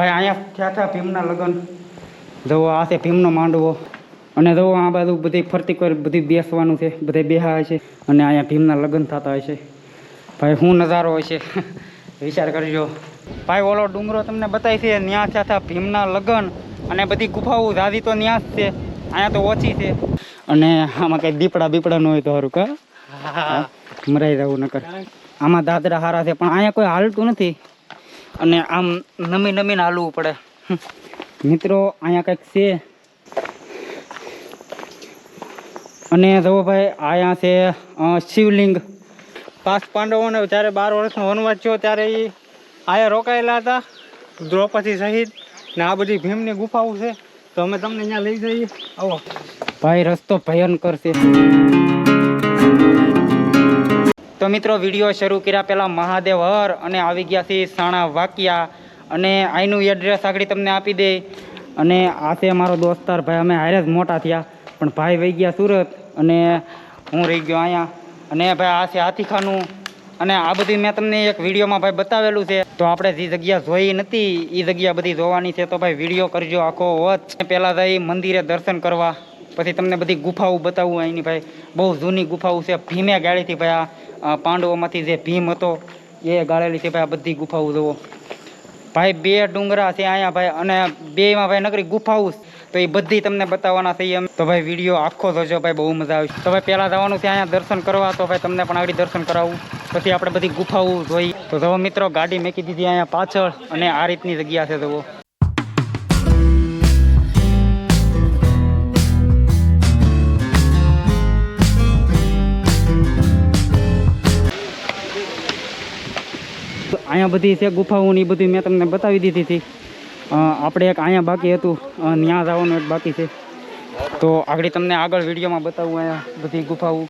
ભાઈ અહીંયા થયા હતા ભીમના લગ્ન. જુઓ આ છે ભીમનો માંડવો અને જુઓ આ બાજુ બધી ફરતી કોઈ બધી બેસવાનું છે, બધે બેહા છે અને અહીંયા ભીમના લગ્ન થતા હોય છે. ભાઈ શું નજારો હોય છે વિચાર કરજો ભાઈ. ઓલો ડુંગરો તમને બતાવી છે ત્યાં થયા હતા ભીમના લગ્ન અને બધી ગુફાઓ ઝાઝી તો ત્યાં જ છે, અહીંયા તો ઓછી છે. અને આમાં કંઈ દીપડા ન હોય તો સારું કા મરાઈ જવું નકર. આમાં દાદરા સારા છે પણ અહીંયા કોઈ હાલતું નથી અને આમ નમીને હાલવું પડે. મિત્રો અહીંયા કંઈક છે અને જુઓ ભાઈ અહીંયા છે શિવલિંગ. 5 પાંડવોને જ્યારે 12 વર્ષનો વનવાસ થયો ત્યારે એ અહીંયા રોકાયેલા હતા દ્રૌપદી સહિત ને આ બધી ભીમની ગુફાઓ છે. તો અમે તમને અહીંયા લઈ જઈએ. આવો ભાઈ, રસ્તો ભયંકર છે. તો મિત્રો વિડીયો શરૂ કર્યા પહેલાં મહાદેવ હર અને આવી ગયા છે સાણા વાકિયા અને અહીંનું એડ્રેસ આગળ તમને આપી દે. અને આ છે મારો દોસ્તાર ભાઈ, અમે હારે જ મોટા થયા પણ ભાઈ વહી ગયા સુરત અને હું રહી ગયો અહીંયા. અને ભાઈ આ છે હાથીખાનું અને આ બધું મેં તમને એક વિડીયોમાં ભાઈ બતાવેલું છે. તો આપણે જે જગ્યા જોઈ નથી એ જગ્યા બધી જોવાની છે. તો ભાઈ વિડીયો કરજો આખો વચ. પહેલાં જઈ મંદિરે દર્શન કરવા, પછી તમને બધી ગુફાઓ બતાવું. અહીંની ભાઈ બહુ જૂની ગુફાઓ છે. ભીમે ગાળીથી ભાઈ આ પાંડવોમાંથી જે ભીમ હતો એ ગાળેલી છે ભાઈ. આ બધી ગુફાઓ જુઓ ભાઈ. 2 ડુંગરા છે અહીંયા ભાઈ અને 2માં ભાઈ નકરી ગુફાઓ. તો એ બધી તમને બતાવવાના થઈ એમ. તો ભાઈ વિડીયો આખો જોજો ભાઈ, બહુ મજા આવશે. તો ભાઈ પહેલાં જવાનું છે અહીંયા દર્શન કરવા. તો ભાઈ તમને પણ આગળ દર્શન કરાવું, પછી આપણે બધી ગુફાઓ જોઈ. તો જો મિત્રો ગાડી મેકી દીધી અહીંયા પાછળ અને આ રીતની જગ્યા છે જુઓ. અહીંયા બધી છે ગુફાઓ ને એ બધી મેં તમને બતાવી દીધી હતી. આપણે એક અહીંયા બાકી હતું, ત્યાં જવાનું એક બાકી છે. તો આગળ તમને આગળ વિડીયોમાં બતાવું અહીંયા બધી ગુફાઓ.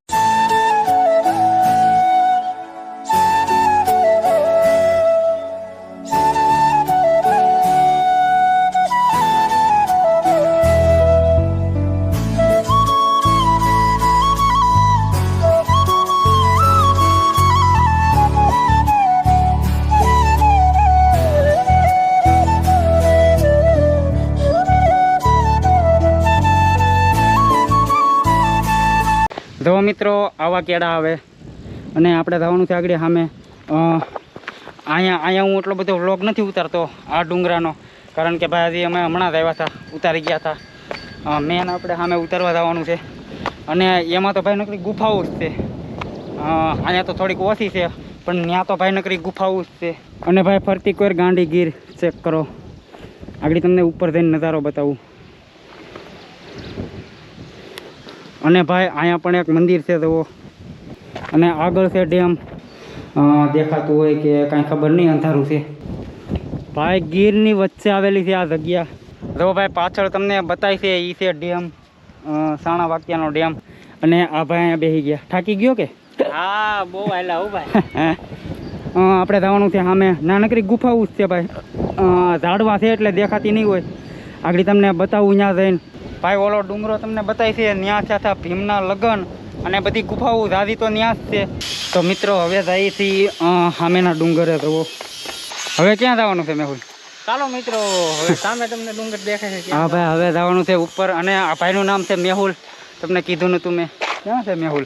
જો મિત્રો આવા કેળા આવે અને આપણે જવાનું છે આગળ સામે. અહીંયા હું એટલો બધો વ્લોગ નથી ઉતારતો આ ડુંગરાનો, કારણ કે ભાઈ હજી અમે હમણાં જ આવ્યા હતા, ઉતારી ગયા હતા. મેન આપણે સામે ઉતારવા જવાનું છે અને એમાં તો ભાઈ નકરી ગુફાઓ જ છે. અહીંયા તો થોડીક ઓછી છે પણ ત્યાં તો ભાઈ નકરી ગુફાઓ જ છે. અને ભાઈ ફરતી કોઈ ગાંડી ગીર ચેક કરો. આગળ તમને ઉપર જઈને નજારો બતાવું. અને ભાઈ અહીંયા પણ એક મંદિર છે જુઓ અને આગળ છે ડેમ. દેખાતું હોય કે કાંઈ ખબર નહીં, અંધારું છે. ભાઈ ગીરની વચ્ચે આવેલી છે આ જગ્યા. જો ભાઈ પાછળ તમને બતાવી છે એ છે ડેમ, સાણા વાકિયાનો ડેમ. અને આ ભાઈ અહીંયા બેસી ગયા. થાકી ગયો કે? હા, બહુ આયલા હો ભાઈ. આપણે જવાનું છે સામે. નાનકડી ગુફાઓ જ છે ભાઈ, ઝાડવા છે એટલે દેખાતી નહીં હોય. આગળ તમને બતાવું ત્યાં જઈને. ભાઈ ઓલો ડુંગરો તમને બતાવી છે ત્યાં થયા હતા ભીમના લગ્ન અને બધી ગુફાઓ ઝાઝી તો ત્યાં જ છે. તો મિત્રો હવે જઈએ છીએ સામેના ડુંગરે જુઓ. હવે ક્યાં જવાનું છે મેહુલ? ચાલો મિત્રો હવે સામે તમને ડુંગર દેખાય છે. હા ભાઈ હવે જવાનું છે ઉપર. અને આ ભાઈનું નામ છે મેહુલ. તમને કીધું નતું મેં. ક્યાં છે મેહુલ?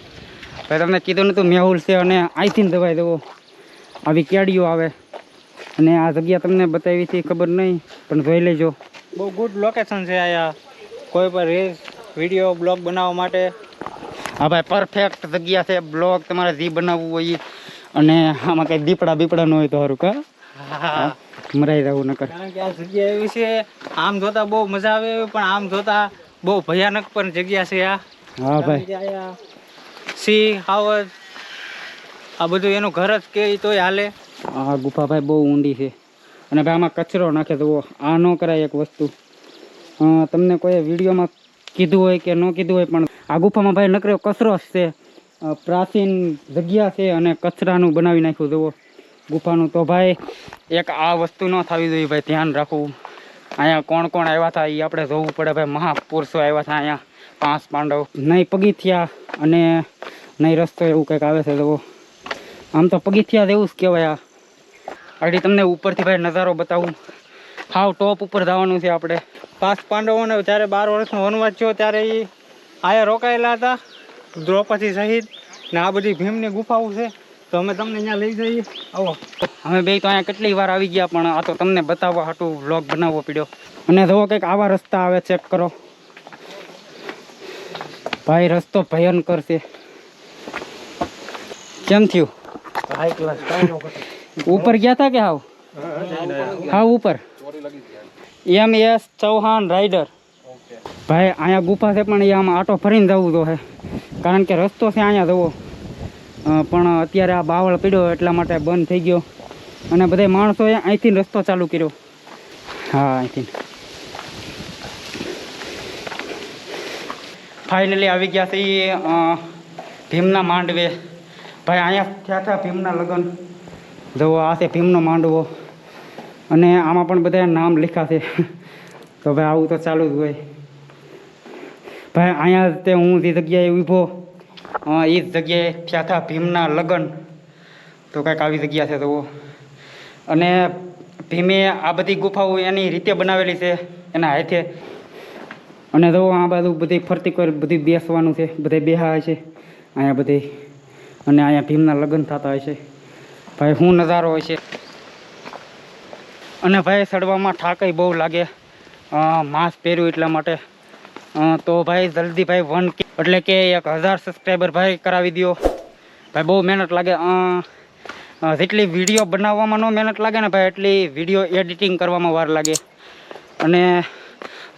ભાઈ તમને કીધું નતું મેહુલ છે. અને અહીંથી દવાઈ જુઓ આવી કેડીઓ આવે અને આ જગ્યા તમને બતાવી છે ખબર નહીં પણ જોઈ લેજો. બહુ ગુડ લોકેશન છે અહીંયા કોઈ પણ રીલ્સ વિડીયો બ્લોગ બનાવવા માટે. હા ભાઈ પરફેક્ટ જગ્યા છે બ્લોગ તમારે જે બનાવવું હોય. અને આમાં કંઈ દીપડા ન હોય તો સારું કા મરાઈ જવું નકર. કારણ કે આ જગ્યા એવી છે આમ જોતા બહુ મજા આવે પણ આમ જોતા બહુ ભયાનક પણ જગ્યા છે આ. હા ભાઈ સિંહ હાવજ આ બધું એનું ઘર જ કે તોય હાલે. આ ગુફા ભાઈ બહુ ઊંડી છે અને ભાઈ આમાં કચરો નાખે તો આ ન કરાય એક વસ્તુ. તમને કોઈ વિડીયોમાં કીધું હોય કે ન કીધું હોય પણ આ ગુફામાં ભાઈ નકરો કચરો જ છે. પ્રાચીન જગ્યા છે અને કચરાનું બનાવી નાખ્યું જુઓ ગુફાનું. તો ભાઈ એક આ વસ્તુ ન થવી જોઈએ ભાઈ, ધ્યાન રાખવું. અહીંયા કોણ કોણ આવ્યા હતા એ આપણે જોવું પડે ભાઈ. મહાપુરુષો આવ્યા હતા અહીંયા 5 પાંડવ. નહીં પગથિયા અને નહીં રસ્તો એવું કંઈક આવે છે જુઓ. આમ તો પગથિયા જેવું જ કહેવાય. આ આગળ તમને ઉપરથી ભાઈ નજારો બતાવું. હાવ ટોપ ઉપર જવાનું છે આપણે. 5 પાંડવોને જ્યારે 12 વર્ષનો વનવાસ થયો ત્યારે એ આયા રોકાયેલા હતા દ્રૌપદી સહિત. ને આ બધી ભીમની ગુફાઓ છે, તો અમે તમને અહીંયા લઈ જઈએ. આવો. અમે બે તો અહીંયા કેટલી વાર આવી ગયા, પણ આ તો તમને બતાવવા હાટું વ્લોગ બનાવવો પડ્યો. અને જુઓ કંઈક આવા રસ્તા આવે, ચેક કરો ભાઈ. રસ્તો ભયંકર છે. કેમ થયું? હાઈ ક્લાસ ઉપર ગયા હતા કે હાવ ઉપર? MS Chauhan rider. ભાઈ અહીંયા ગુફા છે, પણ એ આમ આટો ફરીને જવું તો હે, કારણ કે રસ્તો છે અહીંયા જવો. પણ અત્યારે આ બાવળ પીડ્યો એટલા માટે બંધ થઈ ગયો. અને બધા માણસોએ અહીંથી રસ્તો ચાલુ કર્યો. હા, અહીંથી ફાઇનલી આવી ગયા છે ભીમના માંડવે. ભાઈ અહીંયા થયા હતા ભીમના લગ્ન. જુઓ, આ છે ભીમનો માંડવો. અને આમાં પણ બધા નામ લખ્યા છે. તો ભાઈ આવું તો ચાલુ જ હોય. ભાઈ અહીંયા તે હું જે જગ્યાએ ઊભો, એ જ જગ્યાએ થયા હતા ભીમના લગ્ન. તો કંઈક આવી જગ્યા છે જુઓ. અને ભીમે આ બધી ગુફાઓ એની રીતે બનાવેલી છે, એના હાથે. અને જુઓ આ બાજુ બધી ફરતી કરી બધી બેસવાનું છે, બધે બેહા છે અહીંયા બધી. અને અહીંયા ભીમના લગ્ન થતા હોય છે. ભાઈ શું નજારો હોય છે. અને ભાઈ ચડવામાં થાકય બહુ લાગે, માસ્ક પહેર્યું એટલા માટે. તો ભાઈ જલ્દી ભાઈ 1K એટલે કે 1000 સબસ્ક્રાઈબર ભાઈ કરાવી દો. ભાઈ બહુ મહેનત લાગે. જેટલી વિડીયો બનાવવામાં ન મહેનત લાગે ને ભાઈ, એટલી વિડીયો એડિટિંગ કરવામાં વાર લાગે. અને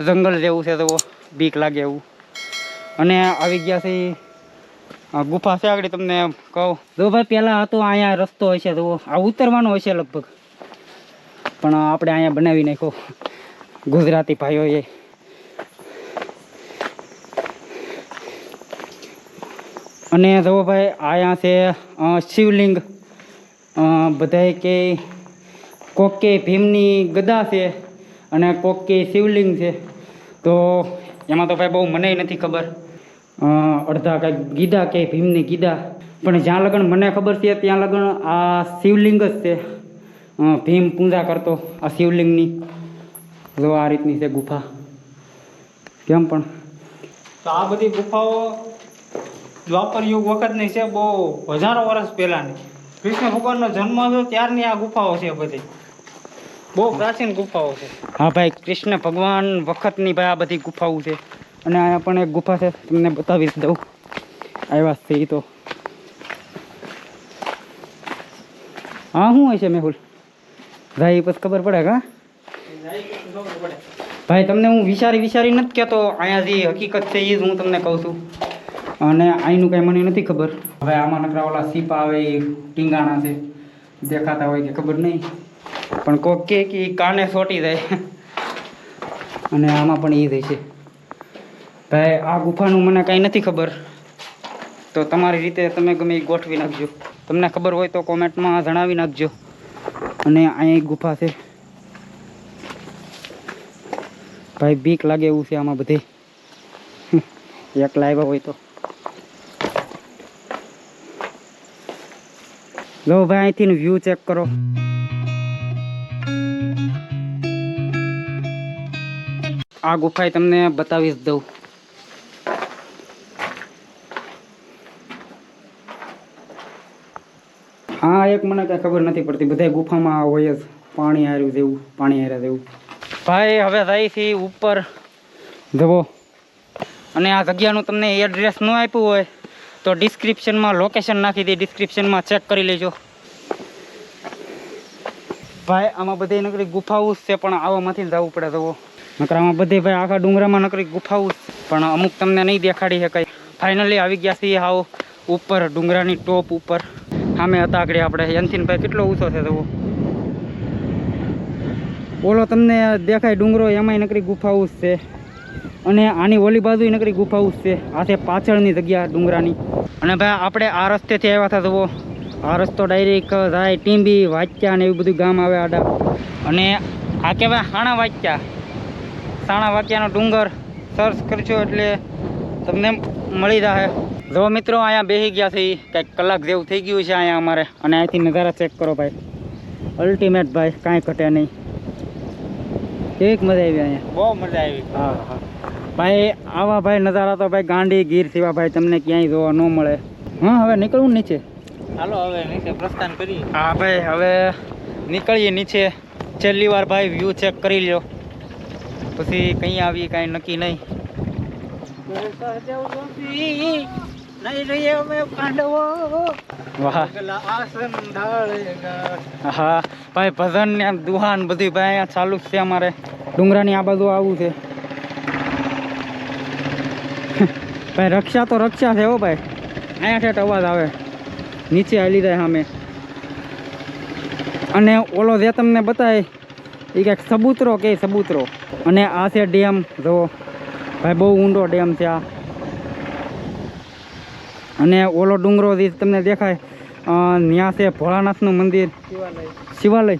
જંગલ જેવું છે તો બીક લાગે એવું. અને આવી ગયા છે ગુફા છે આગળ, તમને કહું. જો ભાઈ પહેલાં હતો અહીંયા રસ્તો હોય છે, તો આ ઉતરવાનો હોય છે લગભગ, પણ આપણે અહીંયા બનાવી નાખ્યો ગુજરાતી ભાઈઓએ. અને જુઓ ભાઈ અહીંયા છે શિવલિંગ. બધાય કે કોક કે ભીમની ગદા છે અને કોક કે શિવલિંગ છે. તો એમાં તો ભાઈ બહુ મને નથી ખબર. અડધા કંઈક ગીધા કે ભીમની ગીધા, પણ જ્યાં લગન મને ખબર છે ત્યાં લગન આ શિવલિંગ જ છે. ભીમ પૂજા કરતો આ શિવલિંગની. જો આ રીતની છે ગુફા. કેમ પણ તો આ બધી ગુફાઓ દ્વાપર યુગ વખતની છે, બહુ હજારો વર્ષ પહેલાંની. કૃષ્ણ ભગવાનનો જન્મ હતો ત્યારની આ ગુફાઓ છે બધી, બહુ પ્રાચીન ગુફાઓ છે. હા ભાઈ, કૃષ્ણ ભગવાન વખતની ભાઈ આ બધી ગુફાઓ છે. અને અહીંયા પણ એક ગુફા છે, તમને બતાવી દઉં. આવ્યા છે એ તો. હા, શું હોય છે મેહુલ? ભાઈ પછી ખબર પડે કા ભાઈ? તમને હું વિચારી નથી કહેતો. અહીંયા જે હકીકત છે એ જ હું તમને કહું છું. અને અહીંનું કાંઈ મને નથી ખબર. હવે આમાં નકરા ઓલા સીપા આવે એ ટીંગાણા છે, દેખાતા હોય કે ખબર નહીં, પણ કોક કે કાને સોટી જાય. અને આમાં પણ એ જાય છે. ભાઈ આ ગુફાનું મને કાંઈ નથી ખબર, તો તમારી રીતે તમે ગમે એ ગોઠવી નાખજો. તમને ખબર હોય તો કોમેન્ટમાં જણાવી નાખજો. અને અહીંયા એક ગુફા છે ભાઈ, બીક લાગે એવું છે આમાં બધે. એકલા આવ્યા હોય તો. લો ભાઈ, અહીંથી વ્યૂ ચેક કરો. આ ગુફા તમને બતાવી જ દઉં. હા, એક મને કાંઈ ખબર નથી પડતી. બધા ગુફામાં હોય જ પાણી હાર્યું જેવું, પાણી હાર્યા જેવું. ભાઈ હવે જાય છે ઉપર જવો. અને આ જગ્યાનું તમને એડ્રેસ ન આપ્યું હોય તો ડિસ્ક્રિપ્શનમાં લોકેશન નાખી દે, ડિસ્ક્રિપ્શનમાં ચેક કરી લેજો. ભાઈ આમાં બધી નકરી ગુફાઓ છે, પણ આવામાંથી જવું પડે. જવો નકર આમાં બધી ભાઈ આખા ડુંગરામાં નકરી ગુફાઓ, પણ અમુક તમને નહીં દેખાડી શકાય. ફાઇનલી આવી ગયા છીએ હાવ ઉપર, ડુંગરાની ટોપ ઉપર. સામે હતા આગળ આપણે યનથીનભાઈ, કેટલો ઊંચો છે જવો. ઓલો તમને દેખાય ડુંગરો, એમાંય નકરી ગુફાઓ છે. અને આની ઓલી બાજુ નકરી ગુફાઓ છે. આ છે પાછળની જગ્યા ડુંગરાની. અને ભાઈ આપણે આ રસ્તેથી આવ્યા હતા જુઓ. આ રસ્તો ડાયરેક્ટ જાય ટીંબી, વાંચ્યા ને એવું બધું ગામ આવે આડા. અને આ કહેવાય હાણા વાંચ્યા. સાણા વાંક્યાનો ડુંગર સર્ચ કરજો એટલે તમને મળી જશે. જો મિત્રો અહીંયા બેસી ગયા છે, કંઈક કલાક જેવું થઈ ગયું છે અહીંયા અમારે. અને અહીંથી નજારા ચેક કરો ભાઈ, અલ્ટિમેટ ભાઈ, કાંઈ ઘટે નહીં. કેવીક મજા આવી અહીંયા? બહુ મજા આવી. હા હા ભાઈ, આવા ભાઈ નજારા તો ભાઈ ગાંડી ગીર સિવા ભાઈ તમને ક્યાંય જોવા ન મળે. હા, હવે નીકળવું ને નીચે? હાલો હવે નીચે પ્રસ્થાન કરીએ. હા ભાઈ, હવે નીકળીએ નીચે. છેલ્લી વાર ભાઈ વ્યૂ ચેક કરી લ્યો, પછી કઈ આવી કાંઈ નક્કી નહીં. વાહ હા ભાઈ, ભજન ને દુહાન બધું ભાઈ અહીંયા ચાલુ જ છે અમારે. ડુંગરાની આ બાજુ આવું છે ભાઈ. રક્ષા તો રક્ષા છે હો ભાઈ. અહીંયા ઠેઠ અવાજ આવે, નીચે હાલી જાય સામે. અને ઓલો જે તમને બતાવે એ કંઈક સબૂતરો કે સબૂતરો. અને આ છે ડેમ. જો ભાઈ, બહુ ઊંડો ડેમ છે આ. અને ઓલો ડુંગરો જે તમને દેખાય ત્યાં છે ભોળાનાથનું મંદિર, શિવાલય.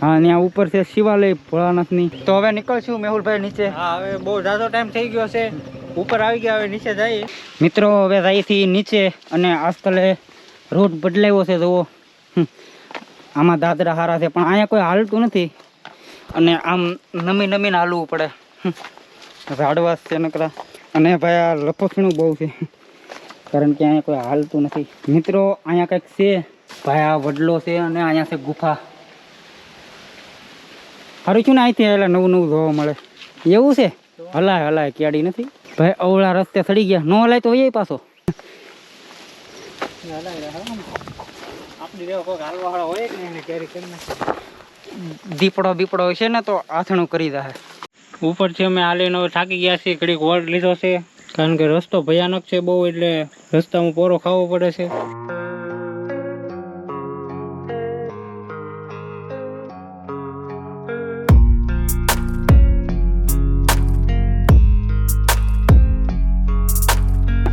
હા, ત્યાં ઉપર છે શિવાલય ભોળાનાથની. તો હવે નીકળશું મેહુલભાઈ નીચે. હા, હવે બહુ ઝાઝો ટાઈમ થઈ ગયો છે. ઉપર આવી ગયા, હવે નીચે જઈએ મિત્રો. હવે જઈથી નીચે. અને આજકાલે રૂટ બદલાવ્યો છે જુઓ. આમાં દાદરા હારા છે, પણ અહીંયા કોઈ હાલતું નથી. અને આમ નમી નમીને હાલવું પડે. ઝાડવાસ છે નકરા. અને ભાઈ આ લપસણું બહુ છે, કારણ કે અહીંયા કોઈ હાલતું નથી. મિત્રો અહીંયા કંઈક છે ભાઈ, આ વડલો છે અને અહીંયા છે ગુફા. સારું છું ને, અહીંથી એટલે નવું નવું જોવા મળે. એવું છે? હલાય હલાય કેડી નથી ભાઈ. અવળા રસ્તે સડી ગયા, ન હલાય તો એ પાછો. આપણી જેવો કોઈક હાલવાવાળા હોય કે નહીં, કેરી કરીને દીપડો બીપડો છે ને તો આથણું કરી દે. ઉપરથી અમે હાલીને હવે થાકી ગયા છીએ. ઘડીક વોલ્ટ લીધો છે, કારણ કે રસ્તો ભયાનક છે બહુ, એટલે રસ્તામાં પોરો ખાવો પડે છે.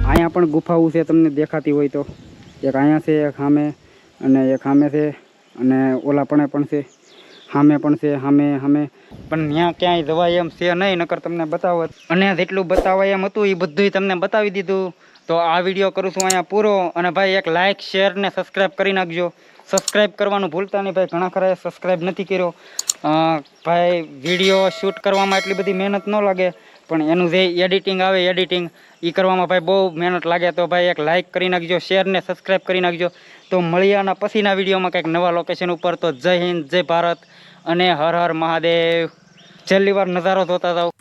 અહીંયા પણ ગુફાઓ છે, તમને દેખાતી હોય તો. એક અહીંયા છે, એક સામે, અને એક સામે છે, અને ઓલા પણ છે, સામે પણ છે, સામે સામે. પણ ત્યાં ક્યાંય જવાય એમ છે નહીં, નકર તમને બતાવત. અને જેટલું બતાવાય એમ હતું એ બધું તમને બતાવી દીધું. તો આ વિડીયો કરું છું અહીંયા પૂરો. અને ભાઈ એક લાઇક, શેર ને સબસ્ક્રાઈબ કરી નાખજો. સબસ્ક્રાઈબ કરવાનું ભૂલતા નહીં ભાઈ, ઘણા ખરા સબસ્ક્રાઈબ નથી કર્યો. ભાઈ વિડીયો શૂટ કરવામાં એટલી બધી મહેનત ન લાગે, પણ એનું જે એડિટિંગ આવે એડિટિંગ એ કરવામાં ભાઈ બહુ મહેનત લાગે. તો ભાઈ એક લાઇક કરી નાખજો, શેર ને સબસ્ક્રાઈબ કરી નાખજો. તો મળીએ આના પછીના વિડીયોમાં કંઈક નવા લોકેશન ઉપર. તો જય હિન્દ, જય ભારત અને હર હર મહાદેવ. છેલ્લી વાર નજારો જોતા જાઓ.